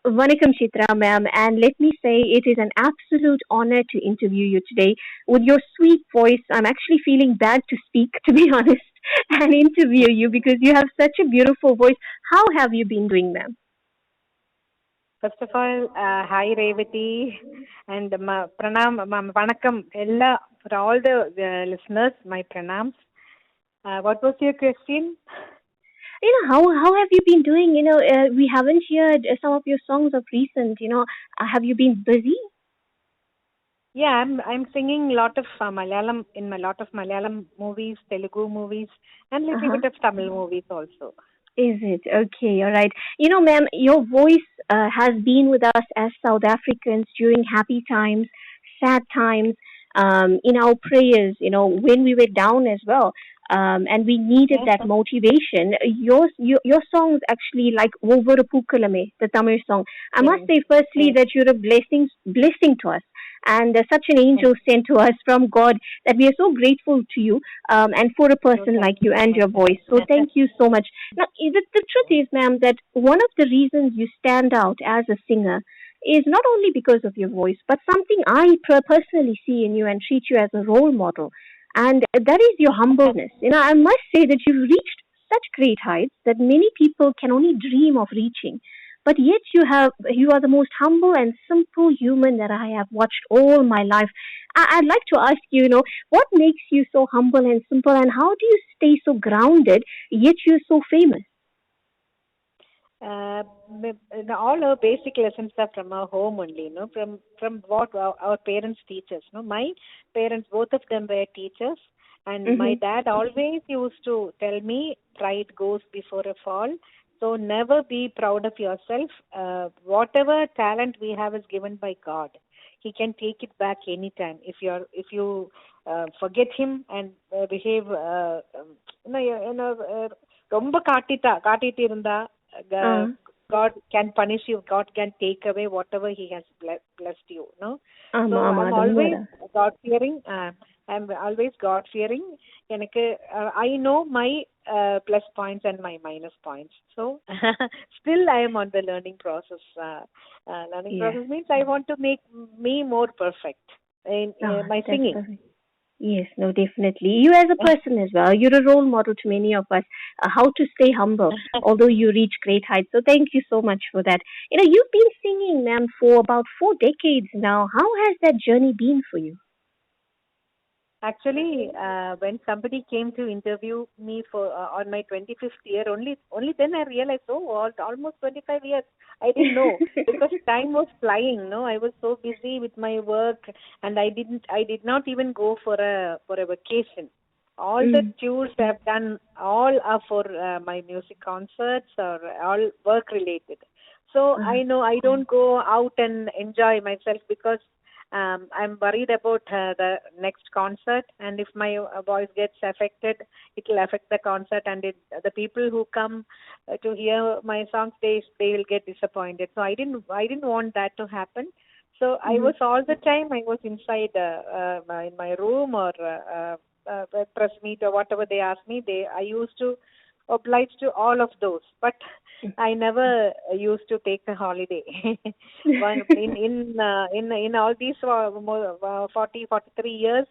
Vanakkam Chitra ma'am, and let me say it is an absolute honor to interview you today. With your sweet voice, I'm actually feeling bad to speak, to be honest, and interview you because you have such a beautiful voice. How have you been doing, ma'am? First of all, hi Revati and pranam, vanakkam, ella, for all the listeners, my pranams. What was your question? How have you been doing? We haven't heard some of your songs of recent. Have you been busy? Yeah, I'm singing a lot of Malayalam in a lot of Malayalam movies, Telugu movies, and Uh little huh. bit of Tamil movies also. Is it? Okay, all right. Ma'am, your voice has been with us as South Africans during happy times, sad times, in our prayers, when we were down as well. And we needed Yes, that motivation. Your songs actually like Ovara Pookalame, the Tamil song. I must yes, say, firstly, yes, that you're a blessing to us, and such an yes. angel sent to us from God that we are so grateful to you, and for a So person like thank you you so and much. your voice. So thank you so much. Now, the truth is, ma'am, that one of the reasons you stand out as a singer is not only because of your voice, but something I personally see in you and treat you as a role model. And that is your humbleness. I must say that you've reached such great heights that many people can only dream of reaching. But yet you are the most humble and simple human that I have watched all my life. I'd like to ask you, what makes you so humble and simple, and how do you stay so grounded yet you're so famous? Uh, all our basic lessons are from our home only, from what our parents teach us. My parents, both of them were teachers, and my Mhm. dad always used to tell me, "Pride goes before a fall." So never be proud of yourself. Whatever talent we have is given by God. He can take it back anytime. If you forget Him and behave, ரொம்ப காட்டிட்டு இருந்தா uh, Uh, God can punish you. God can take away whatever He has blessed you. No, so ஆமா I'm அது always உண்மைதான். God fearing. I'm always God fearing. எனக்கு I know my plus points and my minus points. So still I am on the learning process. Learning Yeah. process means I want to make me more perfect in Ah, my that's singing. perfect. Yes, no, definitely. You as a person as well. You're a role model to many of us. How to stay humble, although you reach great heights. So thank you so much for that. You've been singing, ma'am, for about 4 decades now. How has that journey been for you? Actually, when somebody came to interview me for on my 25th year, only then I realized, oh, almost 25 years. I didn't know because time was flying. No, I was so busy with my work, and I did not even go for a vacation. All the Mm. tours I've done, all are for my music concerts or all work related. So Uh, I know I don't go out and enjoy myself because I'm worried about the next concert, and if my voice gets affected, it will affect the concert, and the people who come to hear my songs, they will get disappointed. So I didn't want that to happen. So I mhm. was all the time I was inside in my room or press meet or whatever they asked me. I used to oblige to all of those, but I never used to take a holiday. One in all these 43 years,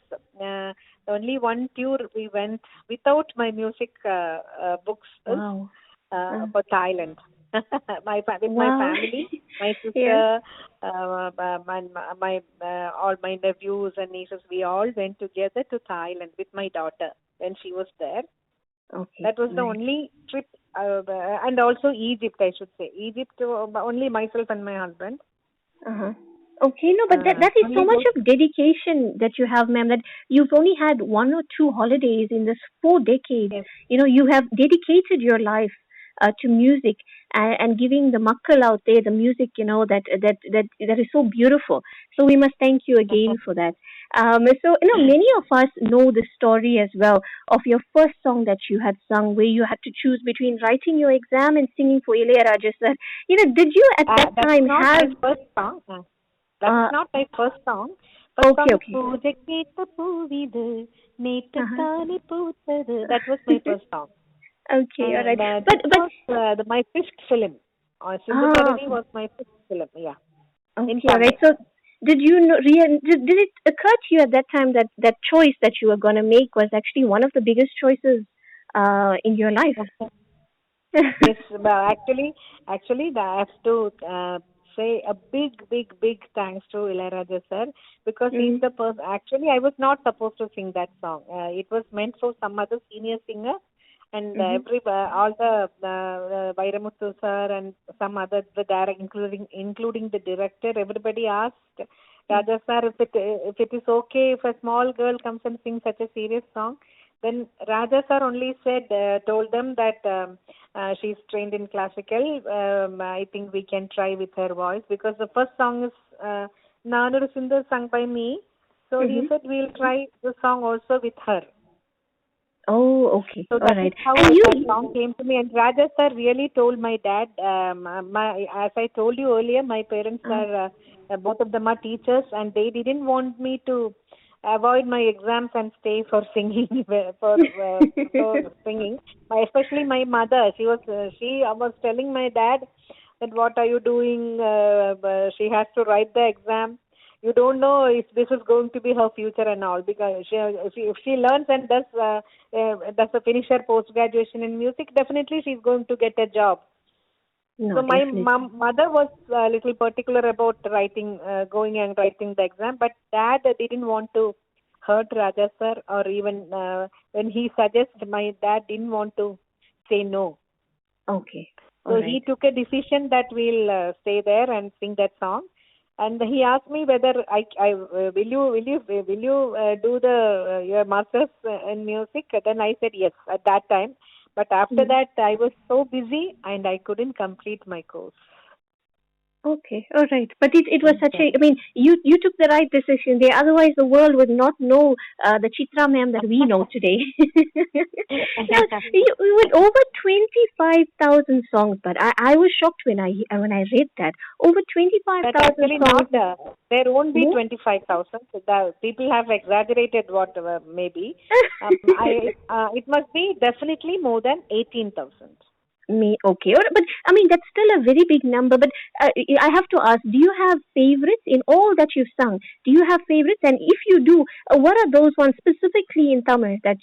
only one tour we went without my music books is Wow. Uh, for Thailand. With my wow. family, my Yeah. sister, my all my nephews and nieces, we all went together to Thailand with my daughter when she was there. Okay. That was the Nice. only trip, and also Egypt, I should say. Egypt, only myself and my husband. Uh-huh. Okay, no, but that is so Only much those. of dedication that you have, ma'am, that you've only had one or two holidays in this 4 decades. Yes. You have dedicated your life to music, and giving the makkal out there the music, that is so beautiful. So we must thank you again for that. So many of us know the story as well of your first song that you had sung, where you had to choose between writing your exam and singing for Ilayaraja sir. Did you at that That is time not have my first song. That is uh, not my first song. First okay, song is okay. Pooja Keta Poovidu, Uh-huh. Nettatani Pootadu. That was my first song. Okay, all right. And But that was my fifth film. Sindhu Ah, Bharani was my first film, yeah, in okay, all right. Tamil. So, did you know, did it occur to you at that time that that choice that you were going to make was actually one of the biggest choices in your life? Yes, but actually, I have to say a big thanks to Ilayaraja sir, because he's Mm-hmm. the person. Actually, I was not supposed to sing that song. It was meant for some other senior singer, and Mm-hmm. all the Vairamuthu sir and some other the direct, including the director. Everybody asked Raja sir if it is okay if a small girl comes and sings such a serious song. Then Raja sir only said, told them that she's trained in classical. I think we can try with her voice, because the first song is Nanuru Sundar sung by me. So he Mm-hmm. said we'll try the song also with her. Oh, okay, So all that is right. how And that you, song came to me. And Raja sir really told my dad, as I told you earlier, my parents uh, are, both of them are teachers, and they didn't want me to avoid my exams and stay for singing, for singing. Especially my mother, she was telling my dad that what are you doing? She has to write the exam. You don't know if this is going to be her future and all, because if she learns and does a finish her post graduation in music, definitely she's going to get a job. no, So my definitely. mother was a little particular about writing, going and writing the exam, but dad didn't want to hurt Raja sir, or even when he suggested, my dad didn't want to say no. Okay, all So right. he took a decision that we'll stay there and sing that song. And he asked me whether will you do the your masters in music? Then I said yes at that time. But after Mm. that, I was so busy and I couldn't complete my course. Okay, all right. But it was such Okay. a, I mean, you took the right decision there. Otherwise, the world would not know the Chitra ma'am that we know today. Now, with over 25,000 songs, but I was shocked when I read that over But 25,000 actually songs. not, there won't be No. 25,000. The people have exaggerated whatever maybe. It must be definitely more than 18,000. Me okay, but I mean that's still a very big number. But I have to ask: do you have favorites in all that you've sung? Do you have favorites? And if you do, what are those ones specifically in Tamil that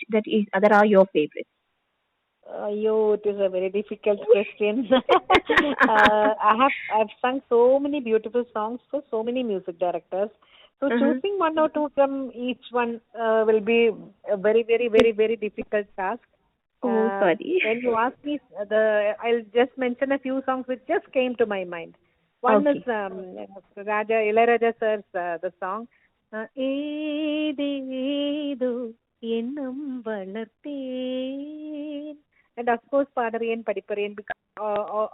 are your favorites? It is a very difficult question. I've sung so many beautiful songs for so many music directors. So Uh-huh. choosing one or two from each one will be a very difficult task. Oh, sorry. When you ask me, I'll just mention a few songs which just came to my mind. One is Okay. Ilayaraja sir's the song ஏதேதோ எண்ணம் வளர்த்தேன், and of course பாடறியேன் படிப்பறியேன், because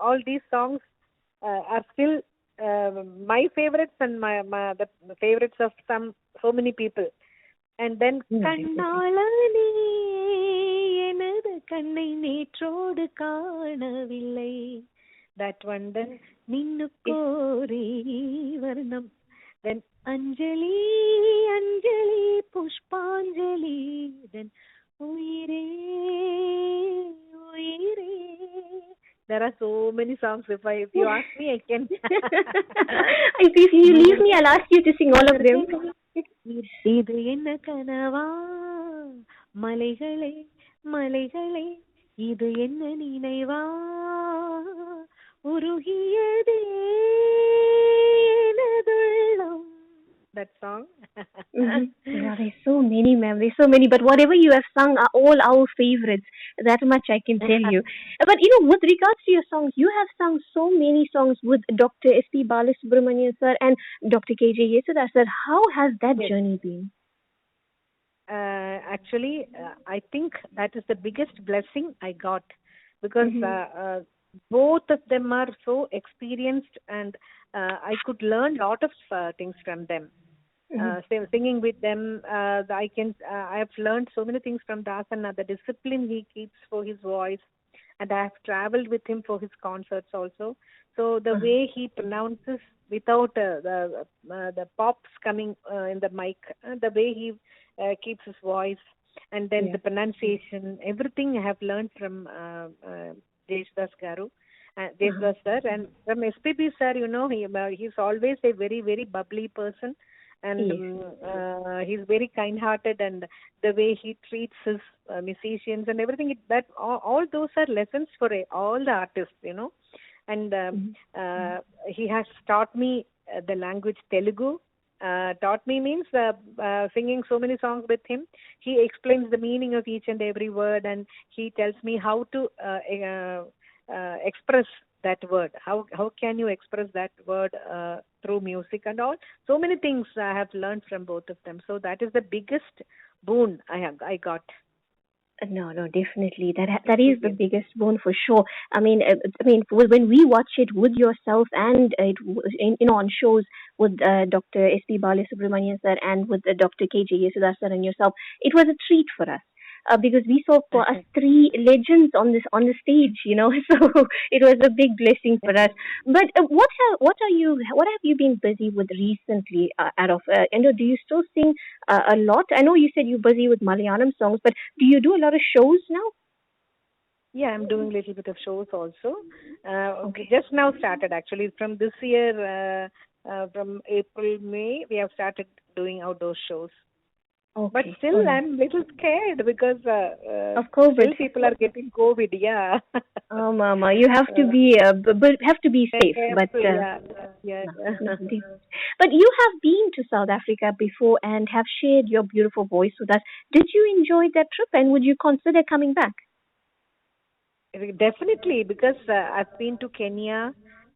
all these songs are still my favorites, and the favorites of so many people. And then No, definitely. கண்ணாளனே எனது கண்ணை நேற்றோடு காணவில்லை, that one. Then Yes. மின்னுக்கோரி வர்ணம். Then அஞ்சலி அஞ்சலி புஷ்பாஞ்சலி. Then உயிரே உயிரே. There are so many songs. If you ask me, I can. If you leave me, I'll ask you to sing all of them. இது என்ன கனவா, மலைகளே மலைகளே, இது என்ன நினைவா, உருகியதே எனதுள்ளம். That song. Mm-hmm. Yeah, there's so many, ma'am. There's so many. But whatever you have sung are all our favorites. That much I can tell you. But with regards to your songs, you have sung so many songs with Dr. S.P. Balasubramanian sir and Dr. K.J. Yesudas sir. How has that Yes. journey been? Actually, I think that is the biggest blessing I got, because Mm-hmm. both of them are so experienced, and I could learn a lot of things from them. Mm-hmm. Singing with them, I have learned so many things from Dasana, the discipline he keeps for his voice, and I have traveled with him for his concerts also. So the Uh-huh. way he pronounces without the pops coming in the mic, the way he keeps his voice, and then Yeah. the pronunciation, everything I have learned from Jeshudas Garu. Devdas sir, and from SPB sir, he's always a very very bubbly person, and Yes. he's very kind-hearted, and the way he treats his musicians and everything. That all those are lessons for all the artists. And Mm-hmm. he has taught me the language Telugu. Taught me means singing so many songs with him. He explains the meaning of each and every word, and he tells me how to express that word. How can you express that word through music and all? So many things I have learned from both of them. So that is the biggest boon I got. No, no, definitely. That is the Experience. biggest boon for sure. When we watch it with yourself and on shows with Dr. S.P. Balasubramanian sir and with Dr. K.J. Yesudas sir and yourself, it was a treat for us. Because we saw for us three legends on the stage, so it was a big blessing for us. But what have you been busy with recently? Do you still sing a lot? I know you said you're busy with Malayalam songs, but do you do a lot of shows now? Yeah, I'm doing a little bit of shows also. Okay. Just now started actually from this year, from April, May, we have started doing outdoor shows. But Okay. All still, right. I'm little scared because Of COVID. still people are getting COVID. Yeah. Oh, Mama, you have to uh, be have to be safe. But careful. Yeah. Yeah. no, no, but you have been to South Africa before and have shared your beautiful voice with us. Did you enjoy that trip, and would you consider coming back? Definitely, because I've been to Kenya,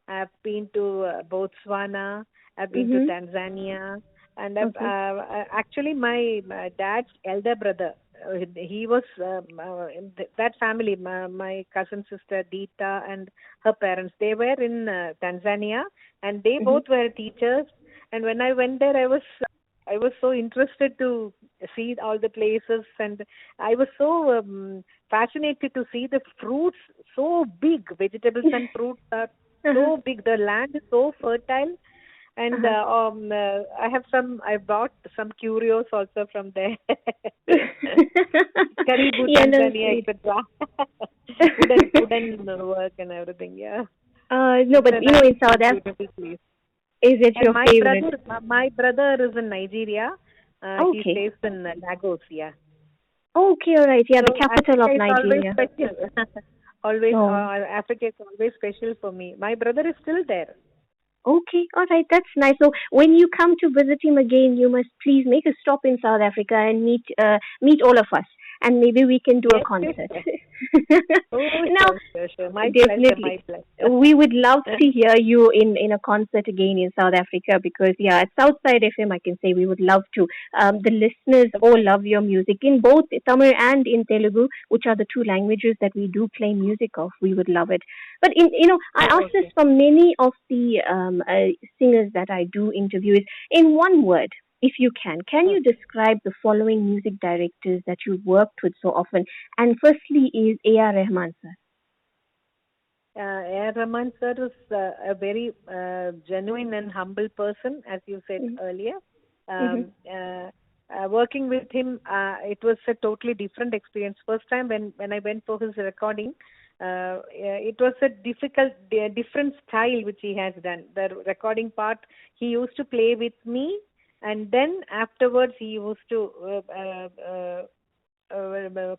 I've been to Botswana, I've been to Mhm. Tanzania, and Okay. actually my dad's elder brother, he was in that family. My cousin sister Dita and her parents, they were in Tanzania, and they Mhm. both were teachers. And when I went there, I was so interested to see all the places, and I was so fascinated to see the fruits so big. Vegetables and fruits are Uh-huh. so big. The land is so fertile, and Uh-huh. I bought some curios also from there. Karibu, Yeah, no, Tanzania, sweet. etc. wooden work and everything. Yeah, No, it's but a nice, in South Africa, beautiful place. is it And your favorite? my brother is in Nigeria. He Okay. stays in Lagos. Yeah. Okay, all right. Yeah, the So capital Africa of is always Nigeria. special. Always, Oh, Africa is always special for me. My brother is still there. okay, all right. That's nice. So when you come to visit him again, you must please make a stop in South Africa and meet all of us, and maybe we can do a Yes, yes, concert. yes. Oh, Now, sure, sure, sure. My pleasure, definitely. my pleasure. We would love to hear you in a concert again in South Africa because, yeah, at Southside FM, I can say we would love to. The listeners all love your music in both Tamil and in Telugu, which are the two languages that we do play music of. We would love it. But, I Oh, ask this okay. from many of the singers that I do interview is in one word. If you can Hmm. you describe the following music directors that you've worked with so often? And firstly is A.R. Rahman, sir. A. Rahman sir is a very genuine and humble person, as you said earlier. Mm-hmm. Working with him, it was a totally different experience. First time when I went for his recording, it was a different style which he has done. The recording part, he used to play with me, and then afterwards he used to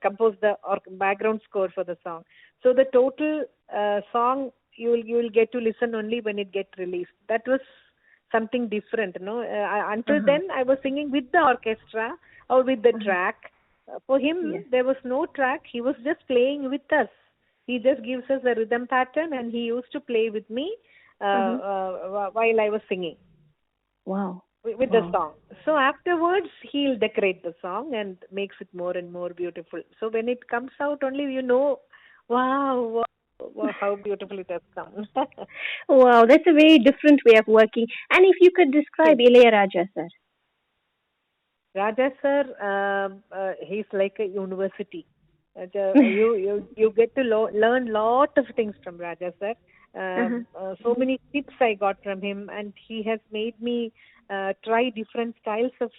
compose the background score for the song. So the total song you will get to listen only when it get released. That was something different, no. Until Uh-huh. then, I was singing with the orchestra or with the Uh-huh. track. For him, Yes. there was no track. He was just playing with us. He just gives us a rhythm pattern, and he used to play with me Uh-huh. while I was singing Wow. with the Wow. song. So afterwards, he'll decorate the song and makes it more and more beautiful. So when it comes out, only wow, wow, wow, how beautiful it has come. Wow, that's a very different way of working. And if you could describe Yes. Ilayaraja, sir. Raja sir, he's like a university. You get to learn lot of things from Raja sir. Uh-huh. So many tips I got from him, and he has made me try different styles of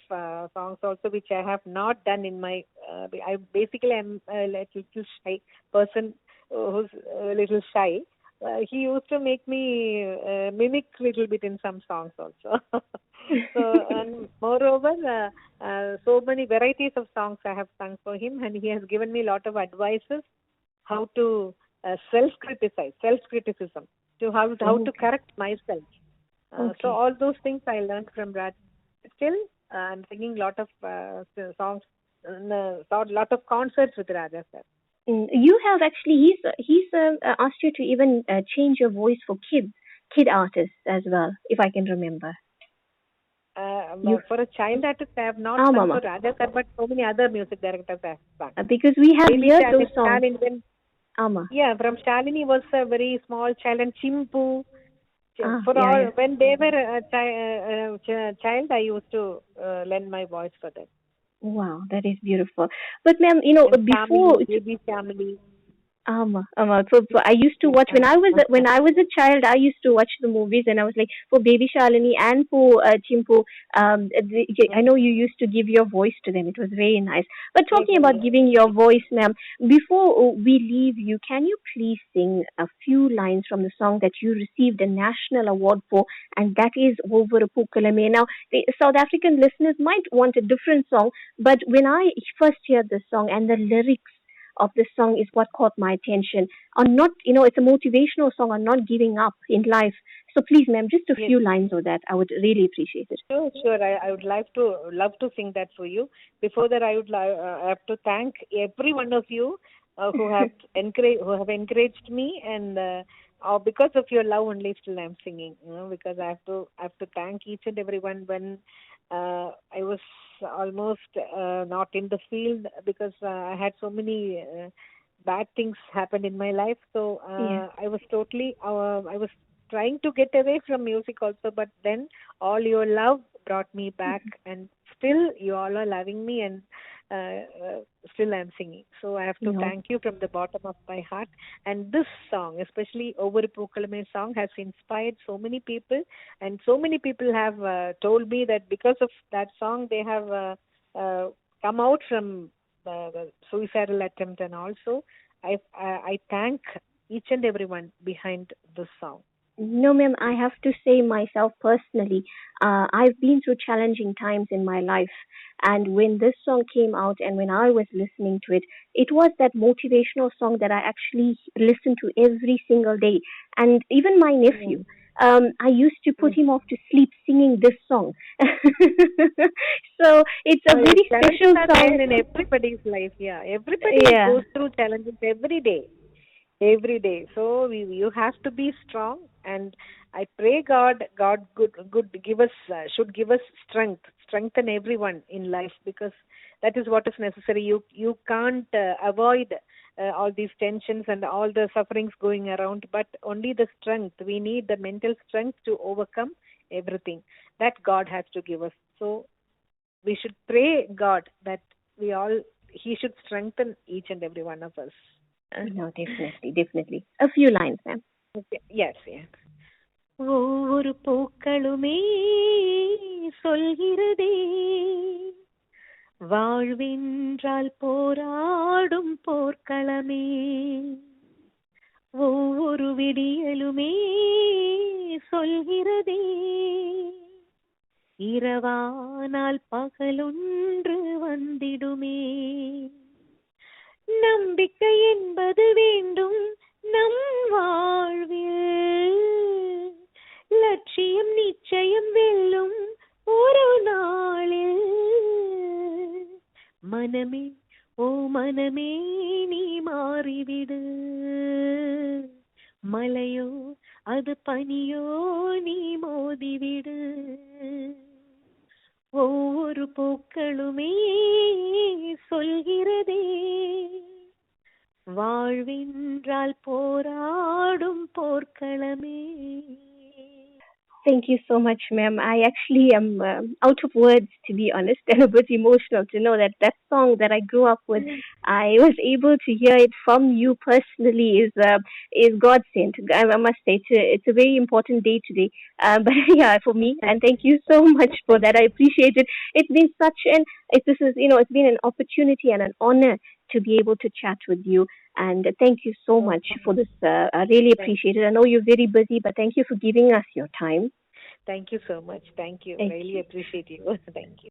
songs also, which I have not done in my. I basically am a little shy person who's a little shy. he used to make me mimic little bit in some songs also. So and moreover, so many varieties of songs I have sung for him, and he has given me a lot of advices how to self criticism, to how to Okay. correct myself. So Okay. all those things I learned from Raj. Still, I'm singing lot of songs, lot of concerts with Raja sir. You have actually he's asked you to even change your voice for kid artists as well, if I can remember. You For a child artist, I have not ah sung mama for Raja sir, but so many other music directors I have sung. because we have Baby heard those Shalini, songs. Shalini, when, Ama yeah, from Shalini was a very small child, and Chimpu. For yeah all yeah. when they were a child, I used to lend my voice for them. Wow, that is beautiful. But ma'am, And before family, baby family. So I used to watch when I was a child. I used to watch the movies, and I was like for Baby Shalini and for Chimpu. I know you used to give your voice to them. It was very nice. But talking about giving your voice, ma'am, before we leave you, can you please sing a few lines from the song that you received a national award for, and that is Over Pukalame. Now, the South African listeners might want a different song, but when I first heard the song and the lyrics of this song is what caught my attention. On not, it's a motivational song on not giving up in life. So please, ma'am, just a Yes, few lines of that. I would really appreciate it. sure, sure. I would love to sing that for you. Before that, I have to thank every one of you who have encouraged me, and because of your love only still I'm singing. Because I have to thank each and everyone when I was almost not in the field, because I had so many bad things happen in my life. So Yeah. I was trying to get away from music also, but then all your love brought me back, and still you all are loving me, and still I'm singing. So I have to No. thank you from the bottom of my heart. And this song, especially Over Pookalame song, has inspired so many people, and so many people have told me that because of that song they have come out from the suicidal attempt. And also I thank each and everyone behind this song. No, ma'am, I have to say myself personally, I've been through challenging times in my life. And when this song came out and when I was listening to it, it was that motivational song that I actually listen to every single day. And even my nephew, Mm. I used to put Mm. him off to sleep singing this song. So it's a Yes, very challenges special are song. there in everybody's life. Yeah, everybody Yeah. goes through challenges every day. So you have to be strong, and I pray God good give us should give us strengthen everyone in life, because that is what is necessary. You can't avoid all these tensions and all the sufferings going around, but only the strength. We need the mental strength to overcome everything that God has to give us. So we should pray God that we all He should strengthen each and every one of us. No, definitely, definitely. A few lines, ma'am. Okay. Yes, yes. ஒவ்வொரு பூக்களுமே சொல்கிறதே, வாழ்வென்றால் போராடும் போர்க்களமே, ஒவ்வொரு விடியலுமே சொல்கிறதே, இரவானால் பகலொன்று வந்திடுமே, நம்பிக்கை என்பது வேண்டும் நம் வாழ்வில், லட்சியம் நிச்சயம் வெல்லும் ஒரு நாளில், மனமே ஓ மனமே நீ மாறிவிடு, மலையோ அது பனியோ நீ மோதிவிடு, ஒவ்வொரு பூக்களுமே சொல்கிறதே, வாழ்வென்றால் போராடும் போர்க்களமே. Thank you so much, ma'am. I actually am out of words, to be honest, and a bit emotional to know that that song that I grew up with, I was able to hear it from you personally. Is God sent. I must say it's a very important day today. But yeah, for me, and thank you so much for Thank that. I appreciate it. It's been such an it's been an opportunity and an honor to be able to chat with you. And thank you so Oh, much for this. I really thank appreciate it. I know you're very busy, but thank you for giving us your time. thank you so much. Thank you. Thank Really you. appreciate you. Thank you.